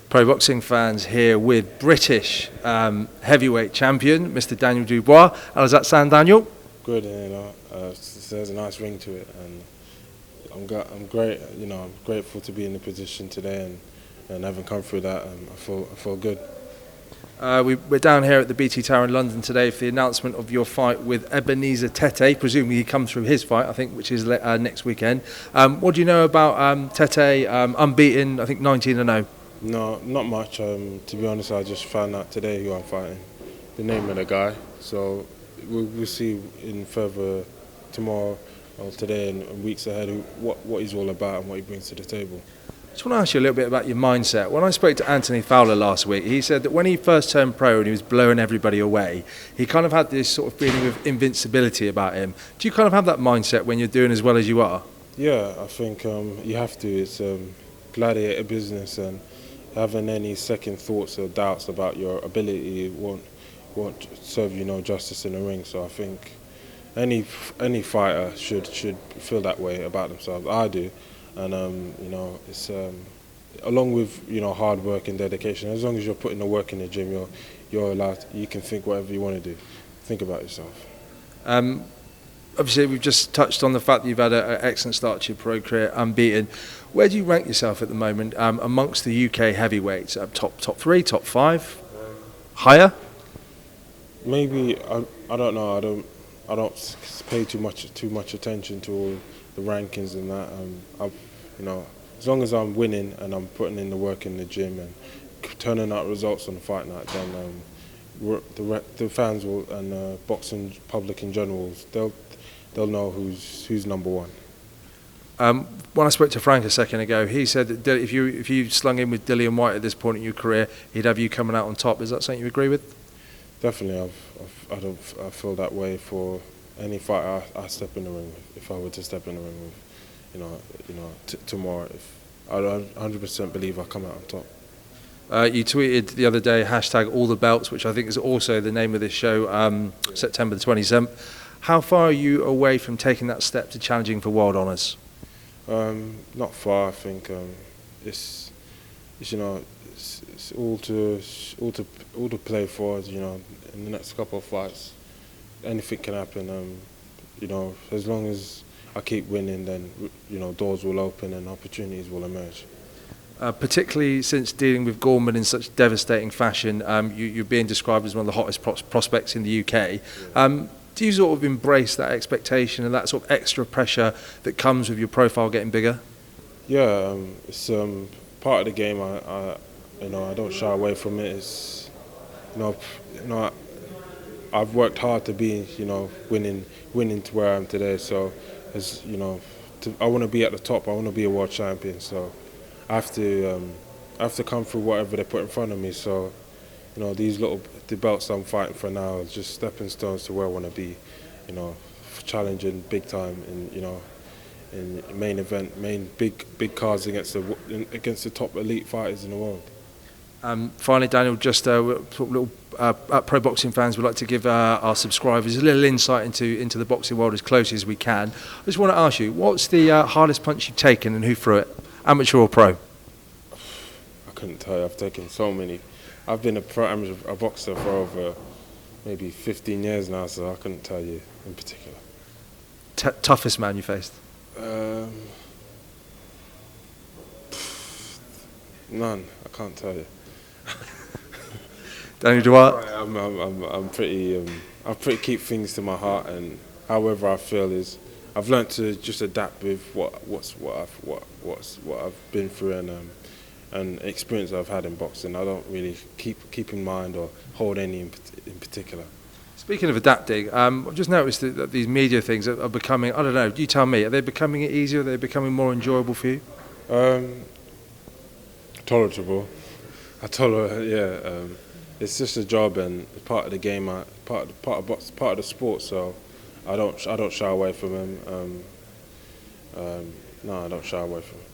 Pro boxing fans here with British heavyweight champion, Mr. Daniel Dubois. How does that sound, Daniel? Good, there's a nice ring to it, and I'm great. I'm grateful to be in the position today, and having come through that, I feel good. We're down here at the BT Tower in London today for the announcement of your fight with Ebenezer Tetteh. Presumably, he comes through his fight, I think, which is next weekend. What do you know about Tetteh? Unbeaten, I think 19-0. No, not much. To be honest, I just found out today who I'm fighting, the name of the guy. So we'll see in further tomorrow or today and weeks ahead what he's all about and what he brings to the table. I just want to ask you a little bit about your mindset. When I spoke to Anthony Fowler last week, he said that when he first turned pro and he was blowing everybody away, he kind of had this sort of feeling of invincibility about him. Do you kind of have that mindset when you're doing as well as you are? Yeah, I think you have to. It's gladiator business, and having any second thoughts or doubts about your ability won't serve you no justice in the ring. So I think any fighter should feel that way about themselves. I do, and it's along with hard work and dedication. As long as you're putting the work in the gym, you're allowed. You can think whatever you want to do. Think about yourself. Obviously, we've just touched on the fact that you've had an excellent start to your pro career, unbeaten. Where do you rank yourself at the moment amongst the UK heavyweights? Top 3, top 5, higher? Maybe I don't know. I don't pay too much attention to all the rankings and that. As long as I'm winning and I'm putting in the work in the gym and turning out results on the fight night, then the fans will and boxing public in general, they'll know who's number one. When I spoke to Frank a second ago, he said that if you slung in with Dillian White at this point in your career, he'd have you coming out on top. Is that something you agree with? Definitely, I feel that way for any fighter I step in the ring with. If I were to step in the ring with, tomorrow, I 100% believe I'll come out on top. You tweeted the other day #AllTheBelts, which I think is also the name of this show, September the 27th. How far are you away from taking that step to challenging for world honours? Not far. I think it's all to play for. In the next couple of fights, anything can happen. As long as I keep winning, then doors will open and opportunities will emerge. Particularly since dealing with Gorman in such devastating fashion, you're being described as one of the hottest prospects in the UK. Yeah. Do you sort of embrace that expectation and that sort of extra pressure that comes with your profile getting bigger? Yeah, it's part of the game. I don't shy away from it. It's I've worked hard to be winning to where I am today. So I want to be at the top. I want to be a world champion. So I have to come through whatever they put in front of me. So the belts I'm fighting for now are just stepping stones to where I want to be, challenging big time in main event, big cards against the top elite fighters in the world. Finally, Daniel, just pro boxing fans would like to give our subscribers a little insight into the boxing world as close as we can. I just want to ask you, what's the hardest punch you've taken and who threw it, amateur or pro? I couldn't tell you. I've taken so many. I've been a boxer for over maybe 15 years now, so I couldn't tell you in particular. Toughest man you faced? None. I can't tell you. Daniel Dubois? I'm pretty. I keep things to my heart, and however I feel is, I've learned to just adapt with what I've been through and experience I've had in boxing. I don't really keep in mind or hold any in particular. Speaking of adapting, I've just noticed that these media things are becoming, I don't know, you tell me, are they becoming easier, are they becoming more enjoyable for you? Tolerable. I tolerate, yeah. It's just a job and part of the game, part of the sport, so I don't shy away from them. No, I don't shy away from them.